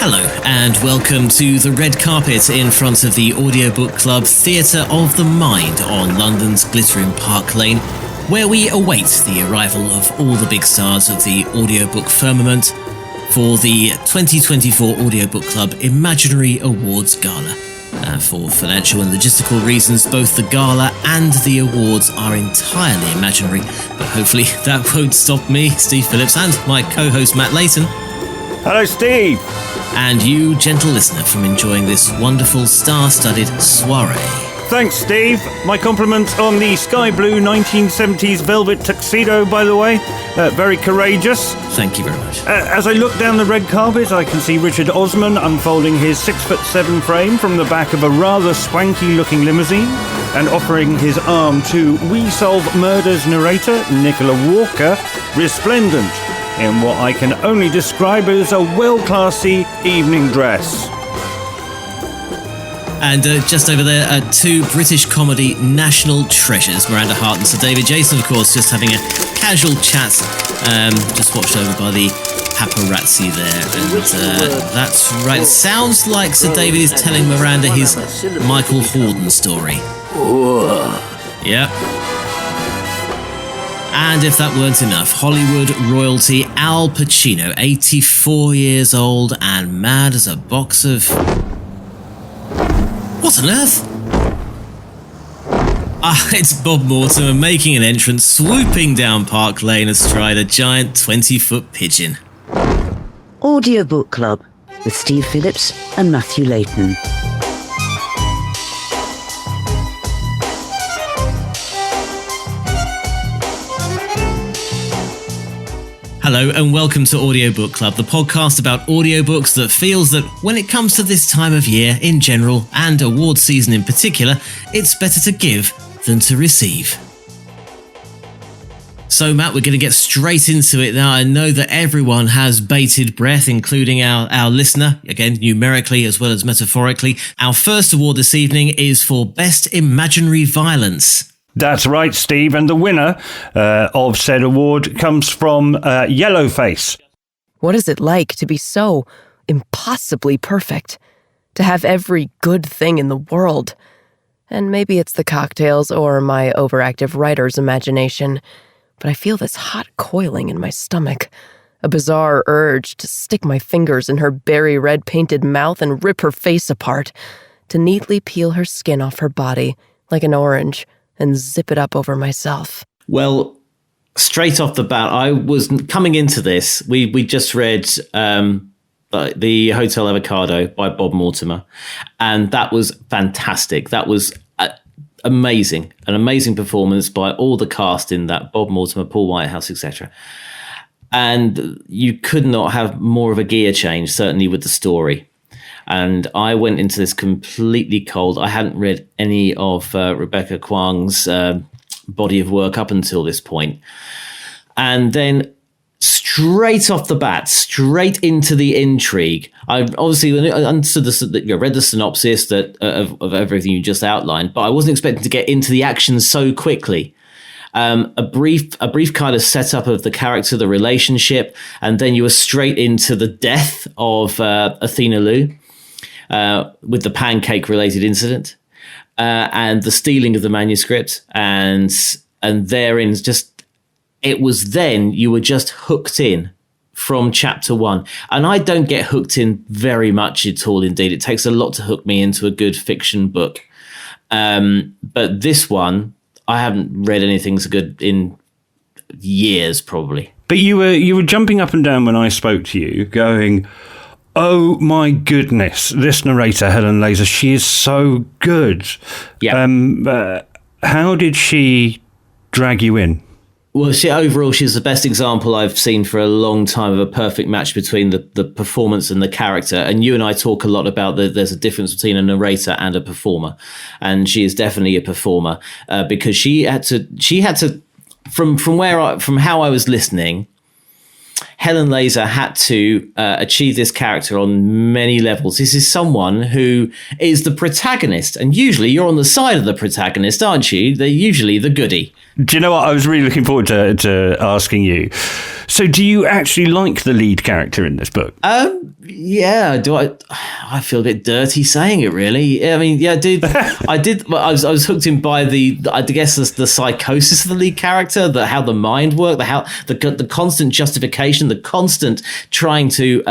Hello and welcome to the red carpet in front of the Audiobook Club Theatre of the Mind on London's glittering Park Lane, where we await the arrival of all the big stars of the audiobook firmament for the 2024 Audiobook Club Imaginary Awards Gala. For financial and logistical reasons, both the gala and the awards are entirely imaginary, but hopefully that won't stop me, Steve Phillips, and my co-host Matt Layton. Hello, Steve. And you, gentle listener, from enjoying this wonderful star-studded soiree. Thanks, Steve. My compliments on the sky blue 1970s velvet tuxedo, by the way. Very courageous. Thank you very much. As I look down the red carpet, I can see Richard Osman unfolding his 6'7" frame from the back of a rather swanky-looking limousine and offering his arm to We Solve Murders narrator Nicola Walker, resplendent in what I can only describe as a well-classy evening dress. And just over there, two British comedy national treasures, Miranda Hart and Sir David Jason, of course, just having a casual chat, just watched over by the paparazzi there. And that's right, it sounds like Sir David is telling Miranda his Michael Hordern story. Yep. And if that weren't enough, Hollywood royalty Al Pacino, 84 years old and mad as a box of... What on earth? It's Bob Mortimer making an entrance, swooping down Park Lane astride a giant 20-foot pigeon. Audiobook Club with Steve Phillips and Matthew Layton. Hello and welcome to Audiobook Club, the podcast about audiobooks that feels that when it comes to this time of year in general and award season in particular, it's better to give than to receive. So Matt, we're going to get straight into it now. I know that everyone has bated breath, including our listener, again numerically as well as metaphorically. Our first award this evening is for Best Imaginary Violence. That's right, Steve, and the winner of said award comes from Yellowface. What is it like to be so impossibly perfect? To have every good thing in the world? And maybe it's the cocktails or my overactive writer's imagination, but I feel this hot coiling in my stomach, a bizarre urge to stick my fingers in her berry red painted mouth and rip her face apart, to neatly peel her skin off her body like an orange, and zip it up over myself. Well, straight off the bat, I was coming into this. We just read The Hotel Avocado by Bob Mortimer, and that was fantastic. That was amazing, an amazing performance by all the cast in that, Bob Mortimer, Paul Whitehouse, etc. And you could not have more of a gear change, certainly with the story. And I went into this completely cold. I hadn't read any of Rebecca Kuang's body of work up until this point. And then straight off the bat, straight into the intrigue. I obviously understood read the synopsis of everything you just outlined, but I wasn't expecting to get into the action so quickly. A brief kind of setup of the character, the relationship, and then you were straight into the death of Athena Liu. With the pancake-related incident and the stealing of the manuscript, and therein it was then you were just hooked in from chapter one. And I don't get hooked in very much at all. Indeed, it takes a lot to hook me into a good fiction book. But this one, I haven't read anything so good in years, probably. But you were jumping up and down when I spoke to you, going, "Oh my goodness, this narrator, Helen Laser, she is so good." Yeah. How did she drag you in? Well, she's the best example I've seen for a long time of a perfect match between the performance and the character. And you and I talk a lot about there's a difference between a narrator and a performer. And she is definitely a performer because she had to from how I was listening, Helen Laser had to achieve this character on many levels. This is someone who is the protagonist, and usually you're on the side of the protagonist, aren't you? They're usually the goodie. Do you know what? I was really looking forward to asking you. So do you actually like the lead character in this book? Yeah. I feel a bit dirty saying it, really. I mean, yeah, dude, I did. I was hooked in by I guess the psychosis of the lead character, how the mind worked, the constant justification, the constant trying to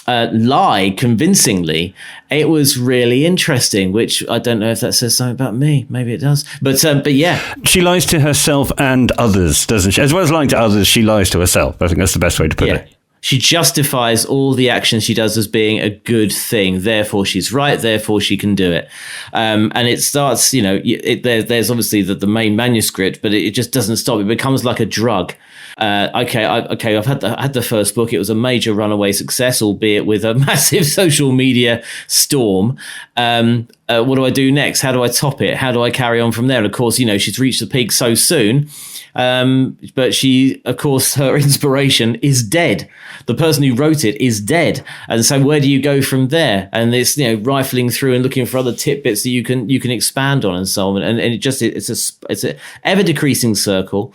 lie convincingly. It was really interesting, which I don't know if that says something about me. Maybe it does. But yeah. She lies to herself and others, doesn't she? As well as lying to others, she lies to herself. I think that's the best way to put it. She justifies all the actions she does as being a good thing. Therefore, she's right. Therefore, she can do it. And it starts, there's obviously the main manuscript, but it just doesn't stop. It becomes like a drug. I've had the first book. It was a major runaway success, albeit with a massive social media storm. What do I do next? How do I top it? How do I carry on from there? And of course, she's reached the peak so soon. But of course, her inspiration is dead. The person who wrote it is dead. And so where do you go from there? And it's, rifling through and looking for other tidbits that you can expand on and so on. And it's a ever decreasing circle.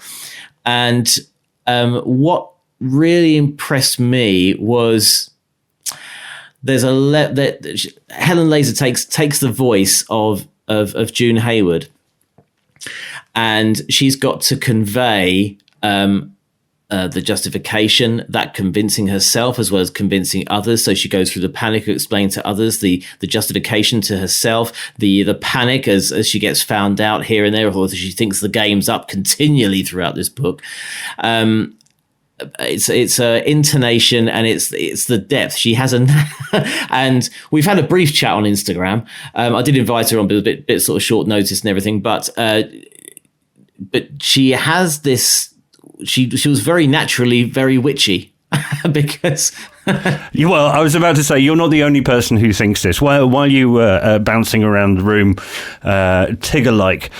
And what really impressed me was that Helen Laser takes the voice of June Hayward, and she's got to convey the justification, that convincing herself as well as convincing others. So she goes through the panic of explaining to others the justification to herself, the panic as she gets found out here and there, although she thinks the game's up continually throughout this book. It's intonation, and it's the depth. She has and we've had a brief chat on Instagram. I did invite her on, but a bit sort of short notice and everything. But she has this. She was very naturally very witchy because. Well, I was about to say, you're not the only person who thinks this. While you were bouncing around the room, Tigger-like,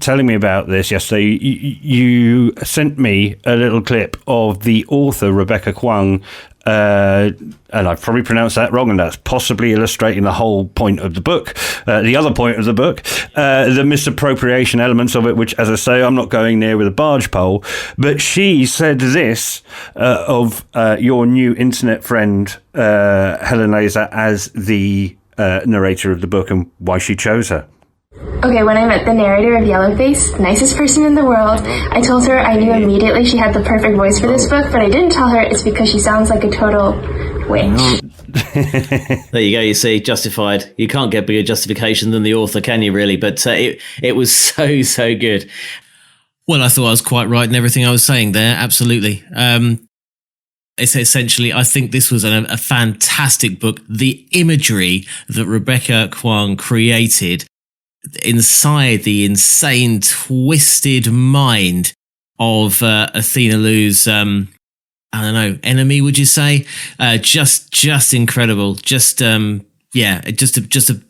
telling me about this yesterday, you sent me a little clip of the author, Rebecca Kwong, and I've probably pronounced that wrong, and that's possibly illustrating the whole point of the book. The other point of the book, the misappropriation elements of it, which, as I say, I'm not going near with a barge pole. But she said this of your new internet friend, Helen Laser, as the narrator of the book, and why she chose her. Okay, when I met the narrator of Yellowface, nicest person in the world, I told her I knew immediately she had the perfect voice for this book, but I didn't tell her it's because she sounds like a total witch. There you go, you see, justified. You can't get bigger justification than the author, can you, really? But it was so good. Well, I thought I was quite right in everything I was saying there, absolutely. It's essentially, I think this was a fantastic book. The imagery that Rebecca Kwong created inside the insane, twisted mind of Athena Liu's, I don't know, enemy, would you say? Just incredible. Just a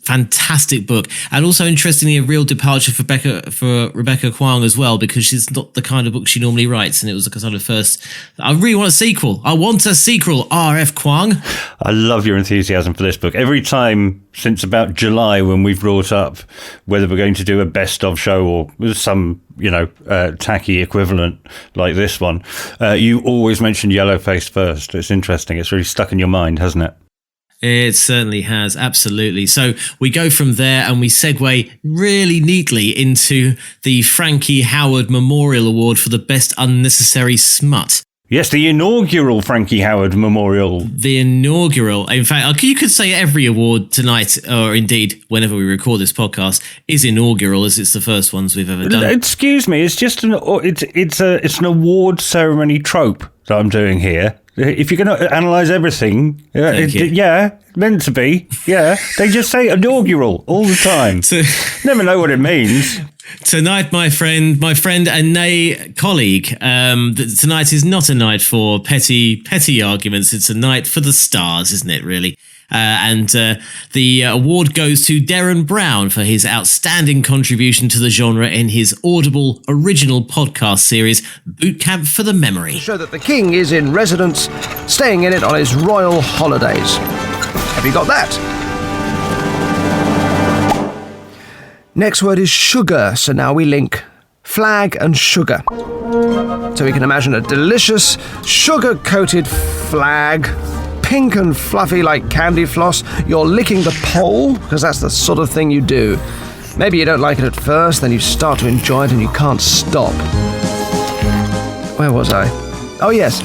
fantastic book, and also interestingly a real departure for Rebecca Kwong as well, because she's not the kind of book she normally writes, and it was a kind of first. I really want a sequel. I want a sequel. R.F. Kwong. I love your enthusiasm for this book. Every time since about July, when we've brought up whether we're going to do a best of show or some tacky equivalent like this one, you always mention Yellowface first. It's interesting. It's really stuck in your mind, hasn't it? It certainly has, absolutely. So we go from there and we segue really neatly into the Frankie Howard Memorial Award for the Best Unnecessary Smut. Yes, the inaugural Frankie Howard Memorial. The inaugural. In fact, you could say every award tonight, or indeed whenever we record this podcast, is inaugural, as it's the first ones we've ever done. Excuse me, it's just it's an award ceremony trope that I'm doing here. If you're going to analyse everything, meant to be, they just say inaugural all the time. Never know what it means. Tonight, my friend and nay colleague, tonight is not a night for petty arguments. It's a night for the stars, isn't it, really? And the award goes to Darren Brown for his outstanding contribution to the genre in his Audible original podcast series, Boot Camp for the Memory. Show that the king is in residence, staying in it on his royal holidays. Have you got that? Next word is sugar, so now we link flag and sugar. So we can imagine a delicious, sugar-coated flag, pink and fluffy like candy floss. You're licking the pole, because that's the sort of thing you do. Maybe you don't like it at first, then you start to enjoy it and you can't stop. Where was I? Oh yes,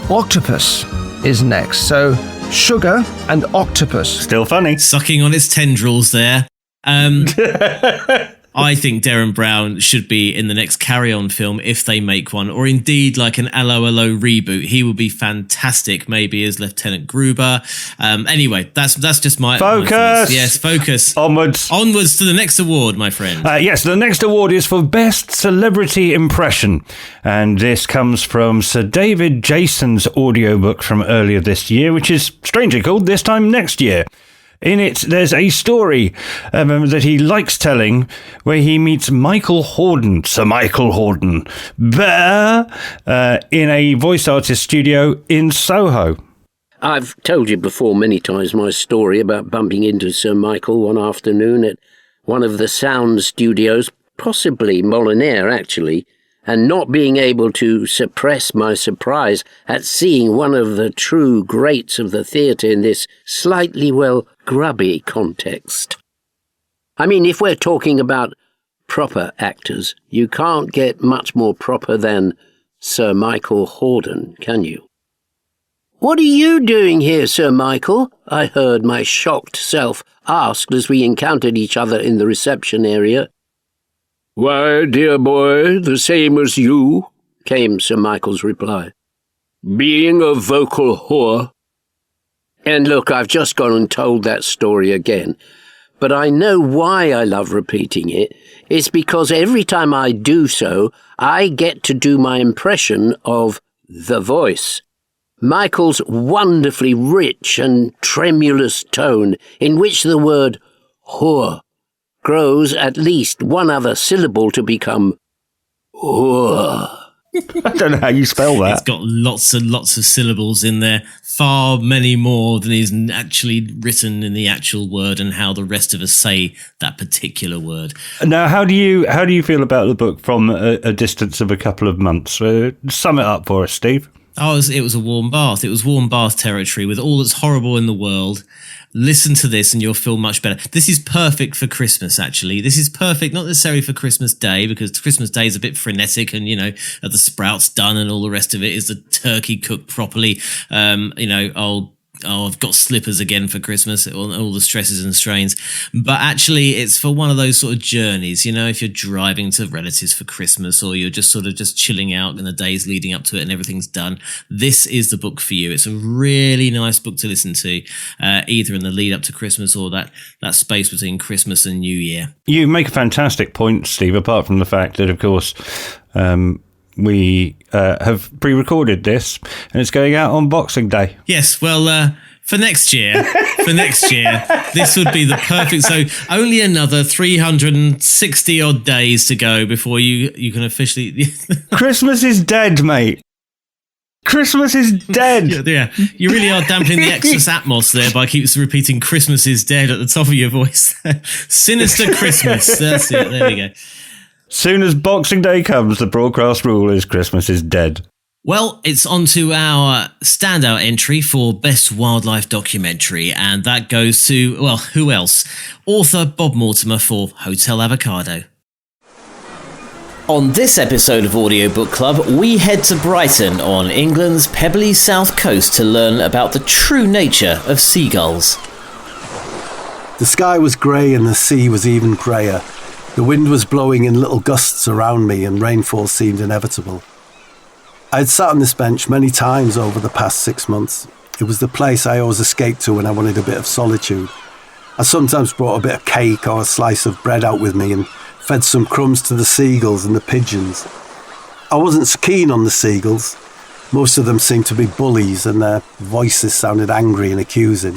octopus is next. So sugar and octopus. Still funny. Sucking on its tendrils there. I think Darren Brown should be in the next Carry On film if they make one, or indeed like an Allo Allo reboot. He would be fantastic, maybe as Lieutenant Gruber. Anyway, that's just my focus. Yes, focus. Onwards to the next award, my friend. Yes, the next award is for Best Celebrity Impression, and this comes from Sir David Jason's audiobook from earlier this year, which is strangely called This Time Next Year. In it, there's a story that he likes telling where he meets Sir Michael Hordern, in a voice artist studio in Soho. I've told you before many times my story about bumping into Sir Michael one afternoon at one of the sound studios, possibly Molyneux actually, and not being able to suppress my surprise at seeing one of the true greats of the theatre in this slightly, grubby context. I mean, if we're talking about proper actors, you can't get much more proper than Sir Michael Hordern, can you? "What are you doing here, Sir Michael?" I heard my shocked self ask as we encountered each other in the reception area. "Why, dear boy, the same as you," came Sir Michael's reply. "Being a vocal whore." And look, I've just gone and told that story again, but I know why I love repeating it. It's because every time I do so, I get to do my impression of the voice. Michael's wonderfully rich and tremulous tone, in which the word whore grows at least one other syllable to become whore. I don't know how you spell that. It's got lots and lots of syllables in there, far many more than is actually written in the actual word and how the rest of us say that particular word. Now, how do you feel about the book from a distance of a couple of months? Sum it up for us, Steve. It was a warm bath. It was warm bath territory with all that's horrible in the world. Listen to this and you'll feel much better. This is perfect for Christmas, actually. This is perfect, not necessarily for Christmas Day, because Christmas Day is a bit frenetic and, are the sprouts done and all the rest of it. Is the turkey cooked properly? I've got slippers again for Christmas, all the stresses and strains. But actually, it's for one of those sort of journeys, if you're driving to relatives for Christmas or you're just sort of just chilling out in the days leading up to it and everything's done. This is the book for you. It's a really nice book to listen to, either in the lead up to Christmas or that space between Christmas and New Year. You make a fantastic point, Steve, apart from the fact that, of course, we have pre-recorded this and it's going out on Boxing Day. Yes, well, for next year, this would be the perfect. So only another 360 odd days to go before you can officially. Christmas is dead, mate. Christmas is dead. Yeah, you really are dampening the excess atmos there by keeps repeating "Christmas is dead" at the top of your voice. Sinister Christmas. That's it. There we go. Soon as Boxing Day comes, the broadcast rule is Christmas is dead. Well, it's on to our standout entry for Best Wildlife Documentary, and that goes to, well, who else? Author Bob Mortimer for Hotel Avocado. On this episode of Audiobook Club, we head to Brighton on England's pebbly south coast to learn about the true nature of seagulls. The sky was grey and the sea was even greyer. The wind was blowing in little gusts around me and rainfall seemed inevitable. I had sat on this bench many times over the past 6 months. It was the place I always escaped to when I wanted a bit of solitude. I sometimes brought a bit of cake or a slice of bread out with me and fed some crumbs to the seagulls and the pigeons. I wasn't so keen on the seagulls. Most of them seemed to be bullies and their voices sounded angry and accusing.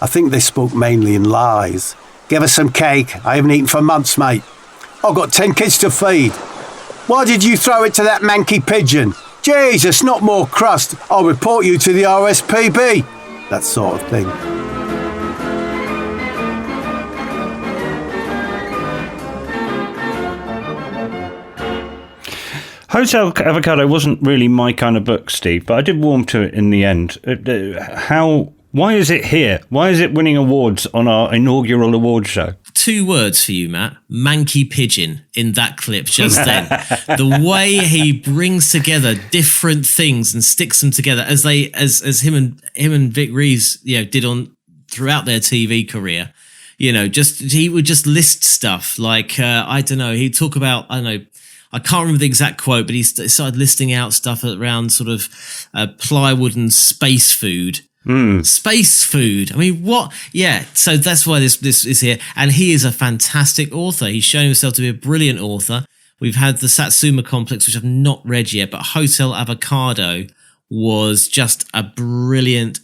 I think they spoke mainly in lies. Give us some cake. I haven't eaten for months, mate. I've got 10 kids to feed. Why did you throw it to that manky pigeon? Jesus, not more crust. I'll report you to the RSPB. That sort of thing. Hotel Avocado wasn't really my kind of book, Steve, but I did warm to it in the end. Why is it here? Why is it winning awards on our inaugural award show? 2 words for you, Matt. Manky pigeon in that clip just then. The way he brings together different things and sticks them together as him and Vic Reeves, did on throughout their TV career. He would just list stuff like, I don't know, he'd talk about, I don't know, I can't remember the exact quote, but he started listing out stuff around sort of plywood and space food. Space food. I mean, what? Yeah. So that's why this is here. And he is a fantastic author. He's shown himself to be a brilliant author. We've had the Satsuma Complex, which I've not read yet, but Hotel Avocado was just a brilliant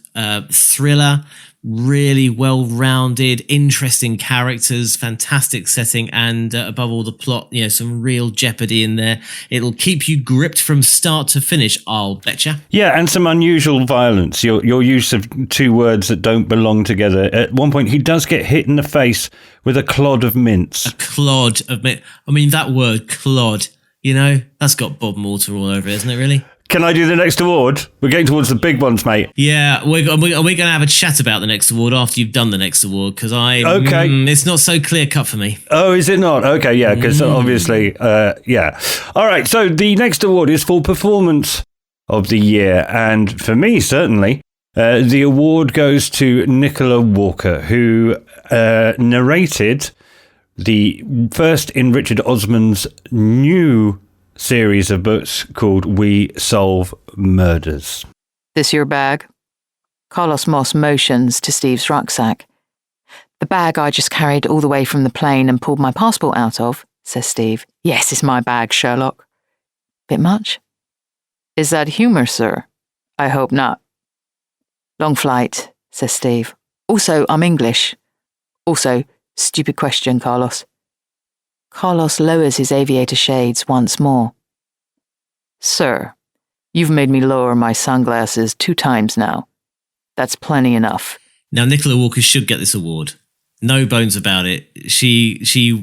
thriller. Really well-rounded, interesting characters, fantastic setting, and above all, the plot, some real jeopardy in there. It'll keep you gripped from start to finish, I'll betcha. Yeah, and some unusual violence. Your use of 2 words that don't belong together. At one point, he does get hit in the face with a clod of mince. A clod of mince. I mean, that word, clod, that's got Bob Mortimer all over it, isn't it, really? Can I do the next award? We're getting towards the big ones, mate. Yeah, we're going to have a chat about the next award after you've done the next award, because it's not so clear-cut for me. Oh, is it not? Okay, yeah, because obviously, yeah. All right, so the next award is for Performance of the Year, and for me, certainly, the award goes to Nicola Walker, who narrated the first in Richard Osman's new series of books called We Solve Murders. This your bag? Carlos Moss motions to Steve's rucksack. The bag I just carried all the way from the plane and pulled my passport out of, says Steve. Yes, it's my bag, Sherlock. Bit much? Is that humour, sir? I hope not. Long flight, says Steve. Also, I'm English. Also, stupid question, Carlos. Carlos lowers his aviator shades once more. Sir, you've made me lower my sunglasses 2 times now. That's plenty enough. Now, Nicola Walker should get this award. No bones about it. She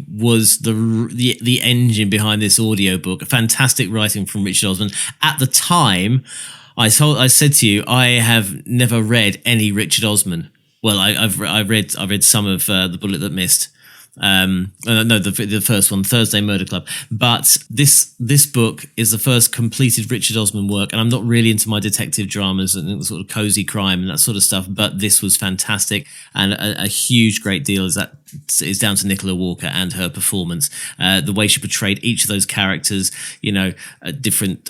was the engine behind this audiobook. Fantastic writing from Richard Osman. At the time, I said to you, I have never read any Richard Osman. Well, I read some of The Bullet That Missed. The first one, Thursday Murder Club. But this book is the first completed Richard Osman work, and I'm not really into my detective dramas and sort of cozy crime and that sort of stuff, but this was fantastic, and a huge great deal is down to Nicola Walker and her performance. The way she portrayed each of those characters, different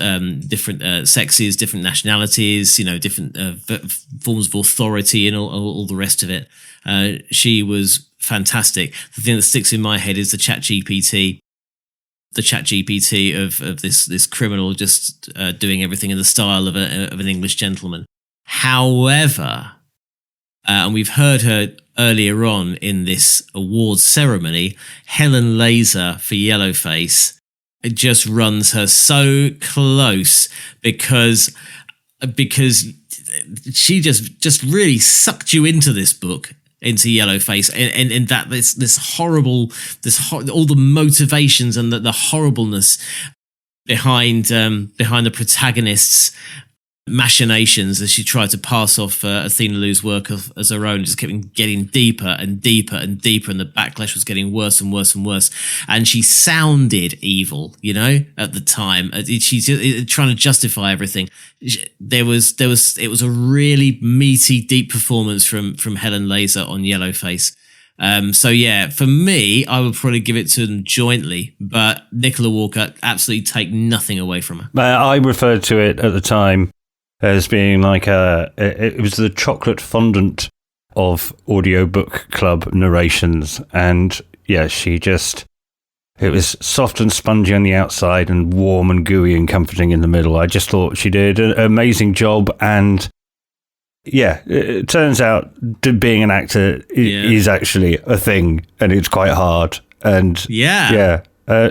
sexes, different nationalities, different forms of authority and all the rest of it. She was fantastic. The thing that sticks in my head is the chat GPT of this criminal just doing everything in the style of an English gentleman. However, and we've heard her earlier on in this awards ceremony, Helen Laser for Yellowface, it just runs her so close because she just really sucked you into this book, into Yellowface, and that this horrible all the motivations and the horribleness behind the protagonist's machinations as she tried to pass off Athena Lou's work as her own, just kept getting deeper and deeper and deeper, and the backlash was getting worse and worse and worse. And she sounded evil, at the time. She's trying to justify everything. It was a really meaty, deep performance from Helen Laser on Yellowface. So yeah, for me, I would probably give it to them jointly, but Nicola Walker, absolutely take nothing away from her. I referred to it at the time as being like it was the chocolate fondant of audiobook club narrations. And yeah, she It was soft and spongy on the outside and warm and gooey and comforting in the middle. I just thought she did an amazing job. And yeah, it turns out being an actor is actually a thing, and it's quite hard. And yeah.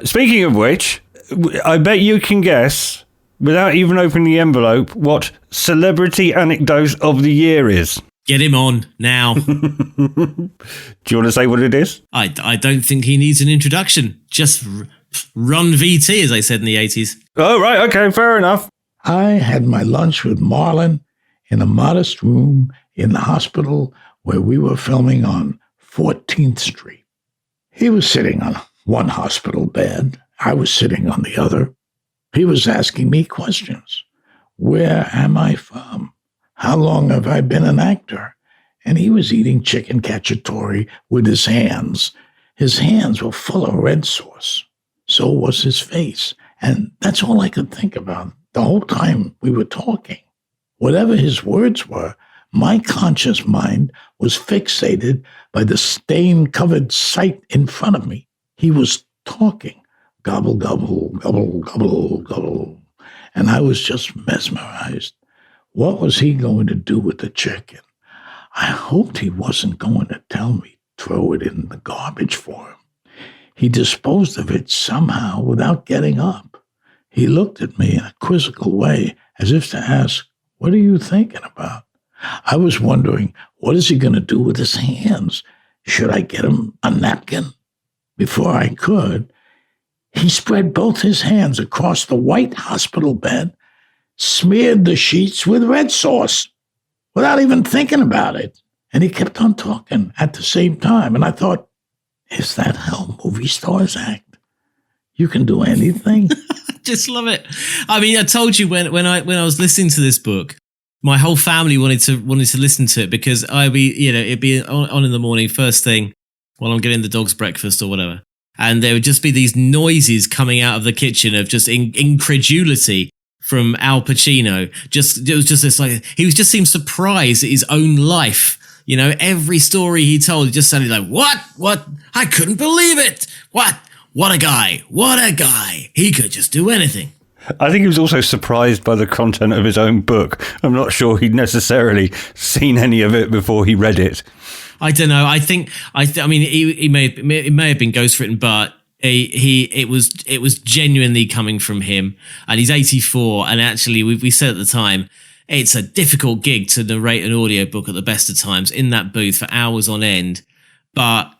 Speaking of which, I bet you can guess, without even opening the envelope, what celebrity anecdote of the year is. Get him on now. Do you want to say what it is? I don't think he needs an introduction. Just run VT, as they said in the 80s. Oh, right. Okay, fair enough. I had my lunch with Marlon in a modest room in the hospital where we were filming on 14th Street. He was sitting on one hospital bed. I was sitting on the other. He was asking me questions. Where am I from? How long have I been an actor? And he was eating chicken cacciatore with his hands. His hands were full of red sauce. So was his face. And that's all I could think about the whole time we were talking. Whatever his words were, my conscious mind was fixated by the stain-covered sight in front of me. He was talking. Gobble, gobble, gobble, gobble, gobble. And I was just mesmerized. What was he going to do with the chicken? I hoped he wasn't going to tell me, throw it in the garbage for him. He disposed of it somehow without getting up. He looked at me in a quizzical way, as if to ask, what are you thinking about? I was wondering, what is he going to do with his hands? Should I get him a napkin? Before I could, he spread both his hands across the white hospital bed, smeared the sheets with red sauce without even thinking about it. And he kept on talking at the same time. And I thought, is that how movie stars act? You can do anything? Just love it. I mean, I told you when I was listening to this book, my whole family wanted to listen to it because it'd be on in the morning, first thing, while I'm getting the dog's breakfast or whatever. And there would just be these noises coming out of the kitchen of just incredulity from Al Pacino. It was just this, like, he just seemed surprised at his own life. You know, every story he told, it just sounded like, what? I couldn't believe it. What a guy. What a guy. He could just do anything. I think he was also surprised by the content of his own book. I'm not sure he'd necessarily seen any of it before he read it. I don't know. I mean, it may have been ghostwritten, but it was genuinely coming from him. And he's 84. And actually, we said at the time, it's a difficult gig to narrate an audiobook at the best of times in that booth for hours on end. But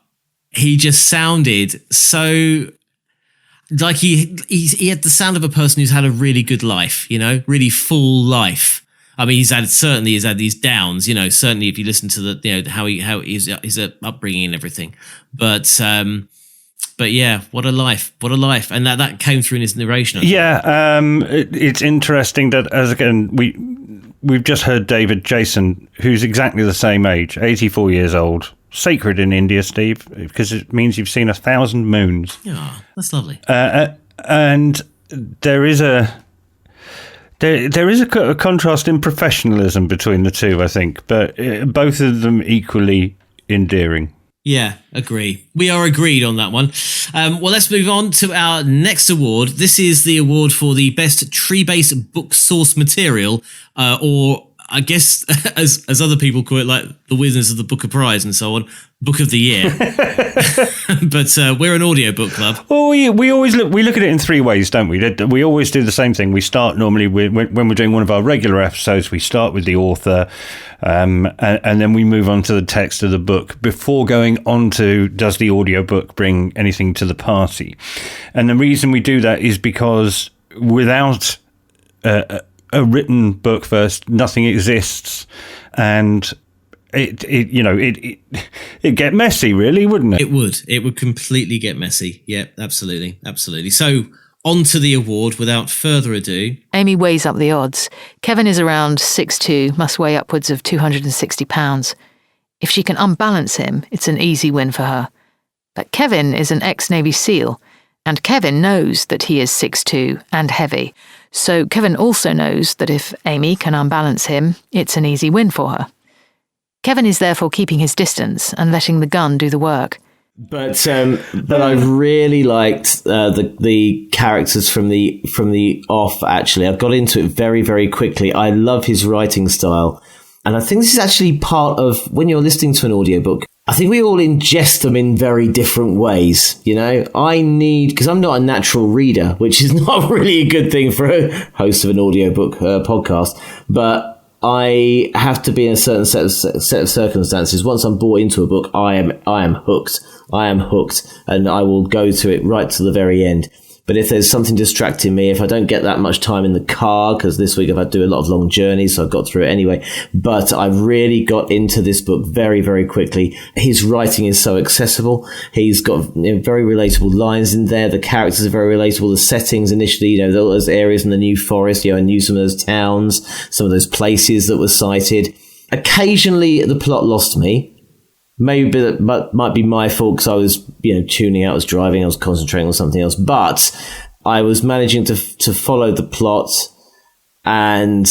he just sounded so like he had the sound of a person who's had a really good life, you know, really full life. I mean, he's had these downs, you know, certainly if you listen to the, you know, how his upbringing and everything. But yeah, what a life. And that came through in his narration. Yeah. It's interesting that, as again, we've just heard David Jason, who's exactly the same age, 84 years old. Sacred in India, Steve, because it means you've seen 1,000 moons. Yeah, that's lovely. And there is a contrast in professionalism between the two, I think, but both of them equally endearing. Yeah, agree. We are agreed on that one. Well, let's move on to our next award. This is the award for the best tree-based book source material, or I guess, as other people call it, like the Wizards of the Booker Prize and so on, Book of the Year. But we're an audiobook club. Well, we always look at it in three ways, don't we? We always do the same thing. We start normally when we're doing one of our regular episodes, we start with the author, and then we move on to the text of the book before going on to, does the audiobook bring anything to the party? And the reason we do that is because without a written book first, nothing exists, and it get messy, really, wouldn't it? It would completely get messy. Yeah, absolutely. So on to the award without further ado. Amy weighs up the odds. Kevin is around 6'2", must weigh upwards of 260 pounds. If she can unbalance him, it's an easy win for her. But Kevin is an ex-Navy SEAL, and Kevin knows that he is 6'2" and heavy. So Kevin also knows that if Amy can unbalance him, it's an easy win for her. Kevin is therefore keeping his distance and letting the gun do the work. But I really liked the characters from the off. Actually, I got into it very, very quickly. I love his writing style, and I think this is actually part of when you're listening to an audiobook. I think we all ingest them in very different ways. You know, because I'm not a natural reader, which is not really a good thing for a host of an audiobook podcast, but I have to be in a certain set of circumstances. Once I'm bought into a book, I am hooked. I am hooked, and I will go to it right to the very end. But if there's something distracting me, if I don't get that much time in the car, because this week I've had to do a lot of long journeys, so I got through it anyway. But I really got into this book very, very quickly. His writing is so accessible. He's got very relatable lines in there. The characters are very relatable. The settings initially, those areas in the New Forest, I knew some of those towns, some of those places that were cited. Occasionally, the plot lost me. Maybe that might be my fault because I was, tuning out, I was driving, I was concentrating on something else. But I was managing to follow the plot and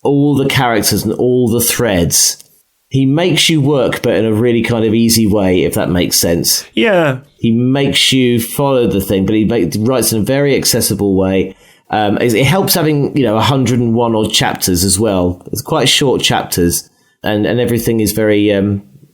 all the characters and all the threads. He makes you work, but in a really kind of easy way, if that makes sense. Yeah. He makes you follow the thing, but he writes in a very accessible way. It helps having, 101 odd chapters as well. It's quite short chapters, and everything is very...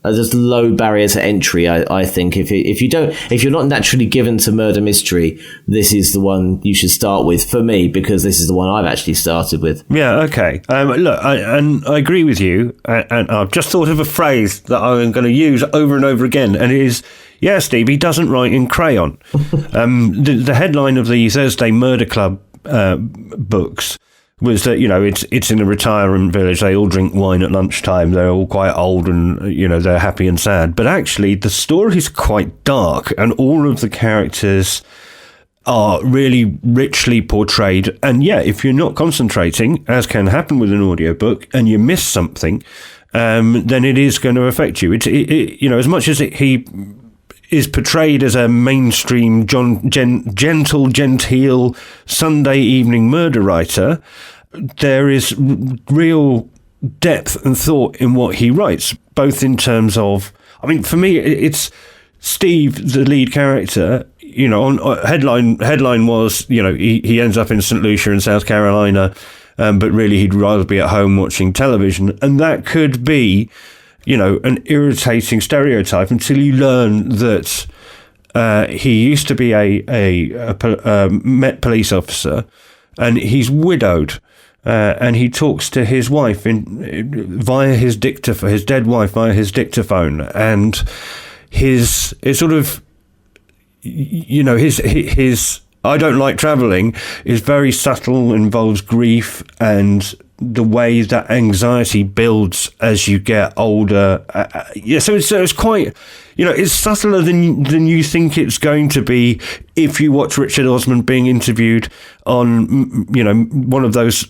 there's low barrier to entry, I think. If you're not naturally given to murder mystery, this is the one you should start with for me, because this is the one I've actually started with. Yeah, okay. Look, I agree with you, and I've just thought of a phrase that I'm going to use over and over again, and it is, yeah, Steve, he doesn't write in crayon. The headline of the Thursday Murder Club books was that, it's in a retirement village. They all drink wine at lunchtime. They're all quite old and, they're happy and sad. But actually, the story is quite dark, and all of the characters are really richly portrayed. And yeah, if you're not concentrating, as can happen with an audiobook, and you miss something, then it is going to affect you. As much as he is portrayed as a mainstream gentle, genteel Sunday evening murder writer, there is real depth and thought in what he writes, both in terms of, for me, it's Steve, the lead character, on headline was, he ends up in St. Lucia in South Carolina, but really he'd rather be at home watching television. And that could be, an irritating stereotype until you learn that he used to be a Met police officer, and he's widowed, and he talks to his wife via his dead wife via his dictaphone, and his I don't like travelling is very subtle, involves grief and the way that anxiety builds as you get older. So it's quite, it's subtler than you think it's going to be if you watch Richard Osman being interviewed on, one of those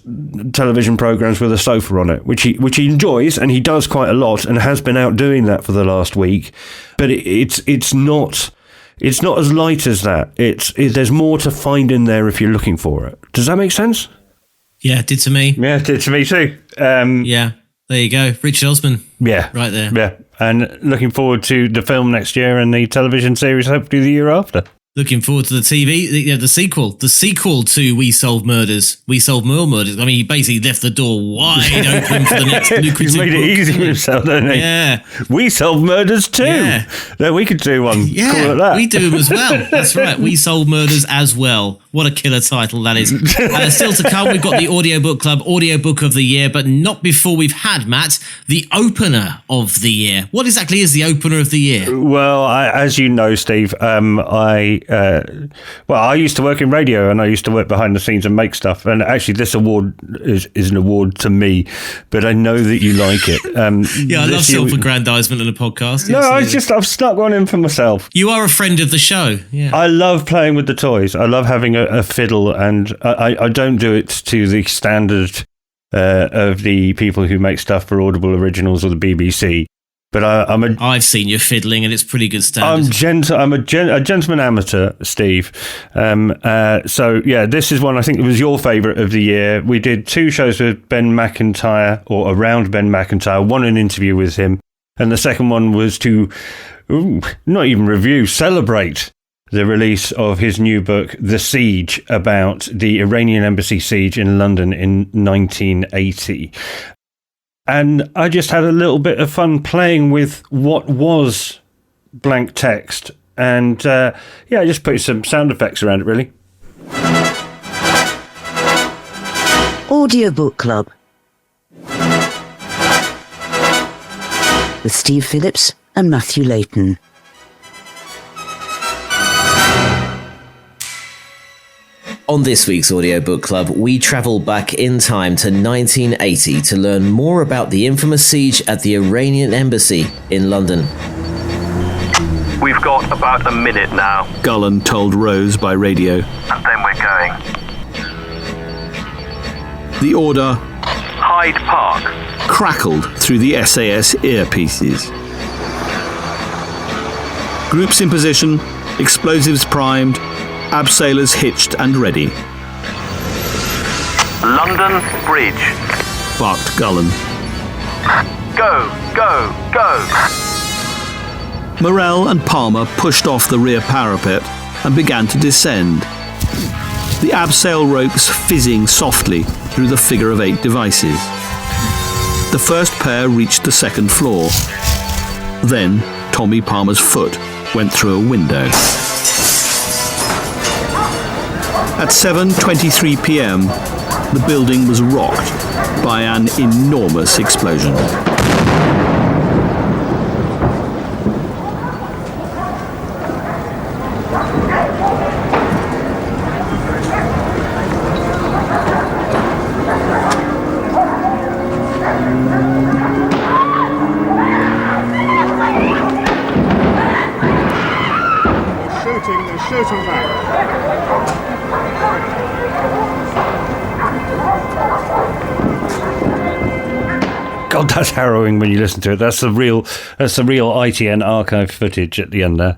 television programs with a sofa on it, which he enjoys, and he does quite a lot and has been out doing that for the last week. But it's not as light as that. There's more to find in there if you're looking for it. Does that make sense? Yeah, it did to me. Yeah, it did to me too. Yeah, there you go. Richard Osman. Yeah. Right there. Yeah, and looking forward to the film next year and the television series hopefully the year after. Looking forward to the TV, the sequel. The sequel to We Solve Murders. We Solve More Murders. He basically left the door wide open for the next lucrative He's made it easy for himself, hasn't he? Yeah. We Solve Murders too. Yeah. No, we could do one. Yeah, call it that. We do them as well. That's right. We Solve Murders as well. What a killer title that is. Still to come, we've got the Audiobook Club Audiobook of the Year, but not before we've had, Matt, the opener of the year. What exactly is the opener of the year? Well, as you know, Steve, I used to work in radio, and I used to work behind the scenes and make stuff. And actually, this award is an award to me, but I know that you like it. Yeah, I love self-aggrandizement in a podcast. No, I've stuck one in for myself. You are a friend of the show. Yeah, I love playing with the toys. I love having a fiddle, and I don't do it to the standard of the people who make stuff for Audible Originals or the BBC. But I've seen you fiddling, and it's pretty good standard. I'm a gentleman amateur, Steve. So yeah, this is one I think it was your favourite of the year. We did 2 shows with Ben McIntyre, or around Ben McIntyre. One an interview with him, And the second one was to, not even review, celebrate the release of his new book, The Siege, about the Iranian embassy siege in London in 1980. And I just had a little bit of fun playing with what was blank text. And I just put some sound effects around it, really. Audiobook Club with Steve Phillips and Matthew Layton. On this week's Audiobook Club, we travel back in time to 1980 to learn more about the infamous siege at the Iranian embassy in London. We've got about a minute now, Gullen told Rose by radio. and then we're going. The order Hyde Park. crackled through the SAS earpieces. Groups in position, explosives primed, abseilers hitched and ready, London Bridge. barked Gullen. Go, go, go. Morell and Palmer pushed off the rear parapet and began to descend, the abseil ropes fizzing softly through the figure of 8 devices. The first pair reached the second floor. Then Tommy Palmer's foot went through a window. At 7:23 p.m, the building was rocked by an enormous explosion. They're shooting back. God, that's harrowing when you listen to it. That's the real ITN archive footage at the end there.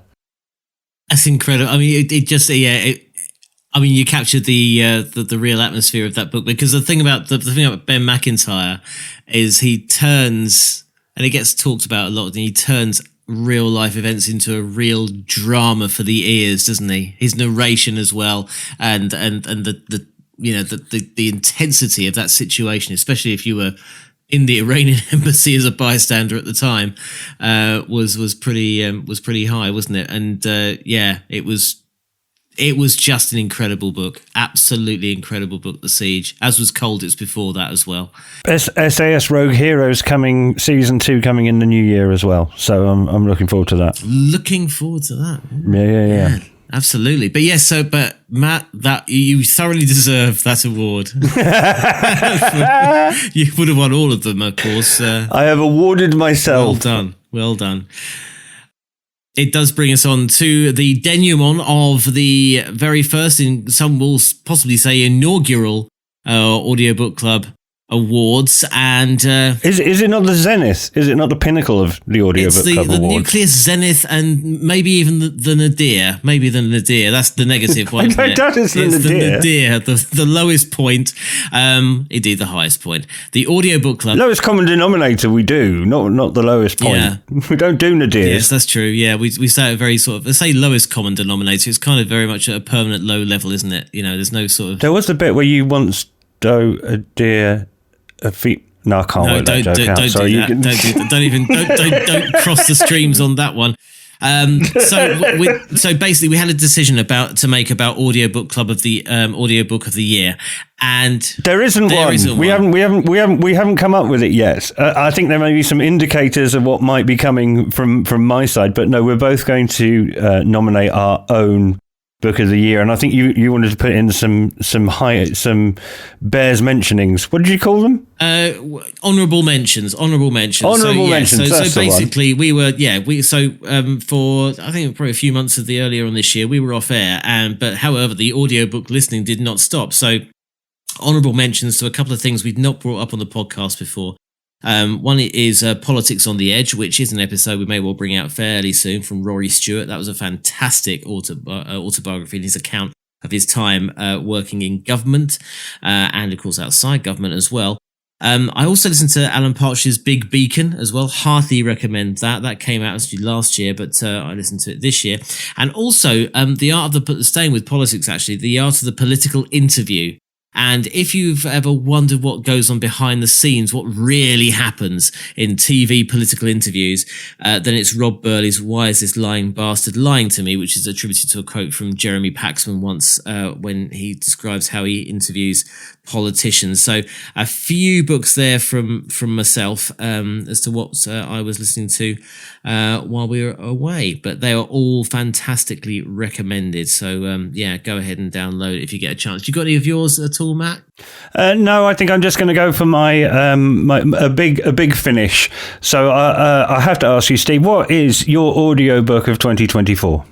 That's incredible. I mean, it just you captured the real atmosphere of that book, because the thing about Ben McIntyre is he turns, and it gets talked about a lot, and he turns real life events into a real drama for the ears, doesn't he? His narration as well, and the intensity of that situation, especially if you were in the Iranian embassy as a bystander at the time, was pretty high, wasn't it? And it was just an incredible book, absolutely incredible book, The Siege, as was Colditz before that as well. SAS Rogue Heroes coming, season 2 coming in the new year as well. So I'm looking forward to that. Looking forward to that. Yeah. Absolutely. But Matt, that you thoroughly deserve that award. You would have won all of them, of course. I have awarded myself. Well done. It does bring us on to the denouement of the very first, in some will possibly say inaugural, Audiobook Club Awards. And is it not the zenith? Is it not the pinnacle of the Audiobook Club Awards? It's the nucleus zenith, and maybe even the nadir. Maybe the nadir. That's the negative one. That is the nadir, the lowest point. Indeed, the highest point. The Audiobook Club. Lowest common denominator we do, not the lowest point. Yeah. We don't do nadirs. Yes, that's true. Yeah, we say a very sort of, let's say lowest common denominator. It's kind of very much at a permanent low level, isn't it? You know, there's no sort of... There was the bit where you once do a deer... No, I can't work that joke out. Sorry, don't do that. Don't cross the streams on that one. So basically, we had a decision to make about Audiobook Club of the Audiobook of the Year, and there isn't one. We haven't come up with it yet. I think there may be some indicators of what might be coming from my side, but no, we're both going to nominate our own Book of the Year, and I think you wanted to put in some bears mentionings. What did you call them? Honourable mentions. Honourable mentions. So basically, we were for I think probably a few months of the earlier on this year, we were off air, but however, the audiobook listening did not stop. So honourable mentions to a couple of things we've not brought up on the podcast before. One is Politics on the Edge, which is an episode we may well bring out fairly soon, from Rory Stewart. That was a fantastic autobiography and his account of his time working in government and, of course, outside government as well. I also listened to Alan Partridge's Big Beacon as well. Heartily recommend that. That came out actually last year, but I listened to it this year. And also the art of staying with politics, actually, the art of the political interview. And if you've ever wondered what goes on behind the scenes, what really happens in TV political interviews, then it's Rob Burley's Why Is This Lying Bastard Lying to Me, which is attributed to a quote from Jeremy Paxman once when he describes how he interviews politicians. So a few books there from myself as to what I was listening to while we were away, but they are all fantastically recommended. So go ahead and download it if you get a chance. You got any of yours at all, Matt? No, I think I'm just going to go for my a big finish. So I have to ask you, Steve, what is your audiobook of 2024?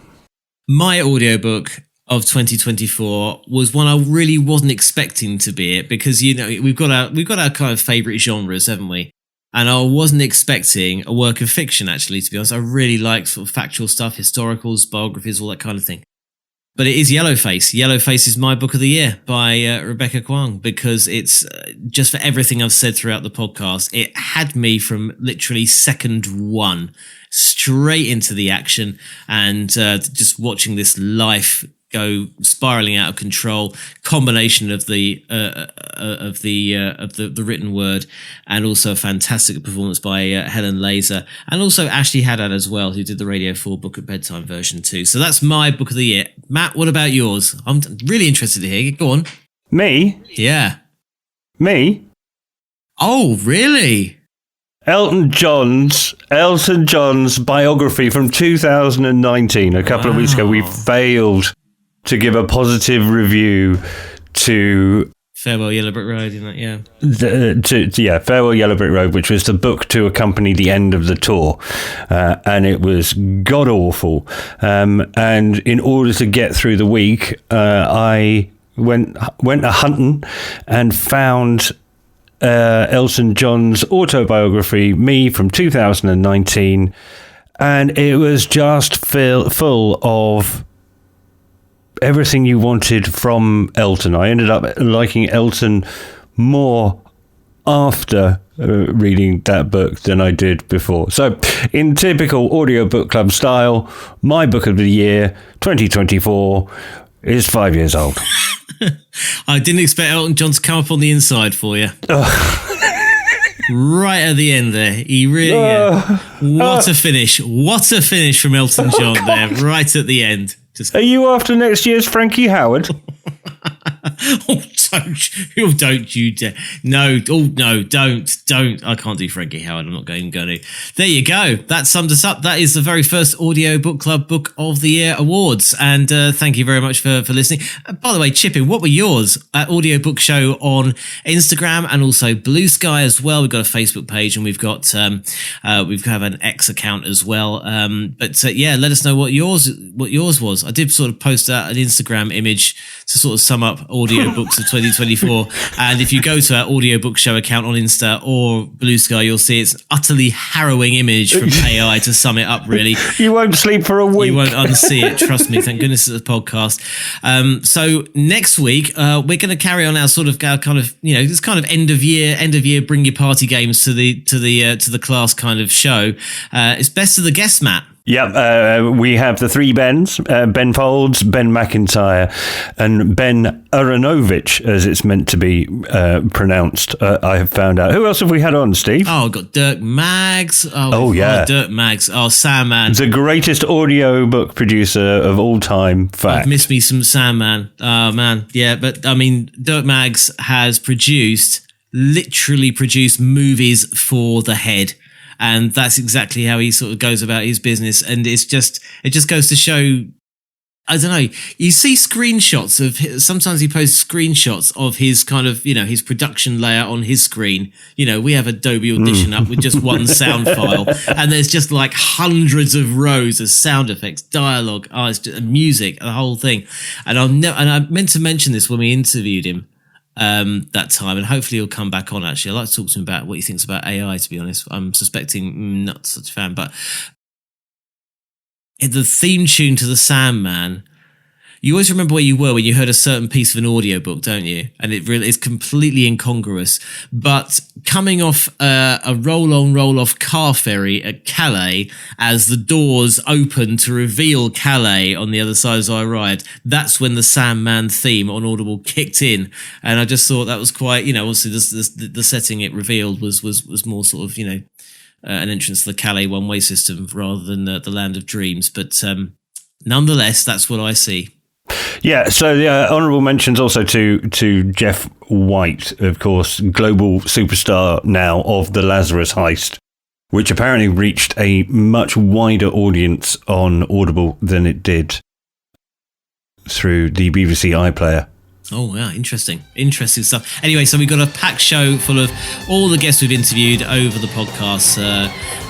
My audiobook of 2024 was one I really wasn't expecting to be it, because we've got our kind of favourite genres, haven't we? And I wasn't expecting a work of fiction, actually, to be honest. I really like sort of factual stuff, historicals, biographies, all that kind of thing. But it is Yellowface. Yellowface is my book of the year by Rebecca Kuang, because it's just for everything I've said throughout the podcast. It had me from literally second one straight into the action, and just watching this life go spiraling out of control. Combination of the written word, and also a fantastic performance by Helen Laser, and also Ashley Haddad as well, who did the Radio 4 Book at Bedtime version too. So that's my book of the year. Matt, what about yours? I'm really interested to hear. Go on. Me? Yeah. Me? Oh, really? Elton John's biography from 2019. A couple of weeks ago, we failed to give a positive review to Farewell Yellow Brick Road, isn't it? Yeah. Farewell Yellow Brick Road, which was the book to accompany the end of the tour, and it was god awful. And in order to get through the week, I went a hunting and found Elton John's autobiography, Me, from 2019, and it was just full of everything you wanted from Elton. I ended up liking Elton more after reading that book than I did before. So, in typical Audiobook Club style, my book of the year, 2024, is 5 years old. I didn't expect Elton John to come up on the inside for you. Right at the end there. He really... What a finish. What a finish from Elton John there, right at the end. Are you after next year's Frankie Howard? Don't you dare. No, don't. I can't do Frankie Howard. I'm not going to. There you go. That summed us up. That is the very first Audio Book Club Book of the Year Awards. And thank you very much for listening. By the way, Chippin, what were yours? Audiobook Show on Instagram and also Blue Sky as well. We've got a Facebook page, and we've got we have an X account as well. But let us know what yours was. I did sort of post out an Instagram image to sort of sum up audiobooks of 2024, and if you go to our Audiobook Show account on Insta or Blue Sky, you'll see it's utterly harrowing image from AI to sum it up. Really, you won't sleep for a week. You won't unsee it. Trust me. Thank goodness it's a podcast. So next week we're going to carry on our sort of this kind of end of year bring your party games to the class kind of show. It's best of the guest, Matt. Yep, we have the three Bens, Ben Folds, Ben McIntyre, and Ben Aronovich, as it's meant to be pronounced, I have found out. Who else have we had on, Steve? Oh, we've got Dirk Maggs. Dirk Maggs. Oh, Sandman. The greatest audiobook producer of all time, fact. I've missed me some Sandman. Oh, man. Yeah, but, I mean, Dirk Maggs has literally produced movies for the head. And that's exactly how he sort of goes about his business. And it just goes to show, I don't know, you see screenshots of, sometimes he posts screenshots of his kind of, his production layout on his screen. We have Adobe Audition up with just one sound file, and there's just like hundreds of rows of sound effects, dialogue, it's just music, the whole thing. And I meant to mention this when we interviewed him. That time, and hopefully he'll come back on. Actually, I'd like to talk to him about what he thinks about AI, to be honest. I'm suspecting not such a fan, but the theme tune to the Sandman you always remember where you were when you heard a certain piece of an audiobook, don't you? And it really is completely incongruous. But coming off a roll-on, roll-off car ferry at Calais, as the doors open to reveal Calais on the other side as I arrived, that's when the Sandman theme on Audible kicked in. And I just thought that was quite, obviously the setting it revealed was more sort of, an entrance to the Calais one-way system rather than the Land of Dreams. But nonetheless, that's what I see. Yeah, so the honourable mentions also to Jeff White, of course, global superstar now of the Lazarus Heist, which apparently reached a much wider audience on Audible than it did through the BBC iPlayer. Oh, wow, interesting stuff. Anyway, so we've got a packed show full of all the guests we've interviewed over the podcast,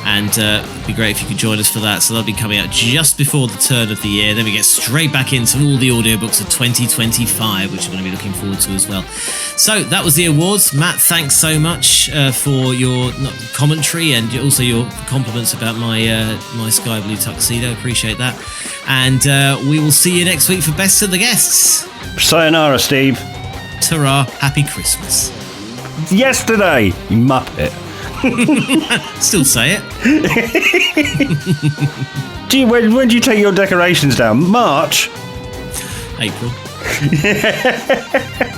and it'd be great if you could join us for that. So that'll be coming out just before the turn of the year. Then we get straight back into all the audiobooks of 2025, which I'm going to be looking forward to as well. So that was the awards. Matt, thanks so much for your commentary and also your compliments about my sky blue tuxedo. Appreciate that. And we will see you next week for Best of the Guests. Sayonara, Steve. Ta-ra. Happy Christmas. Yesterday, you muppet. Still say it. Gee, when do you take your decorations down? March? April.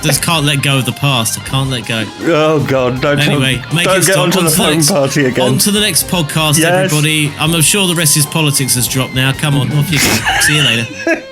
Just can't let go of the past. I can't let go. Oh God! Don't get onto the phone party again. On to the next podcast, yes. Everybody. I'm sure the rest is politics has dropped now. Come on, off you go. See you later.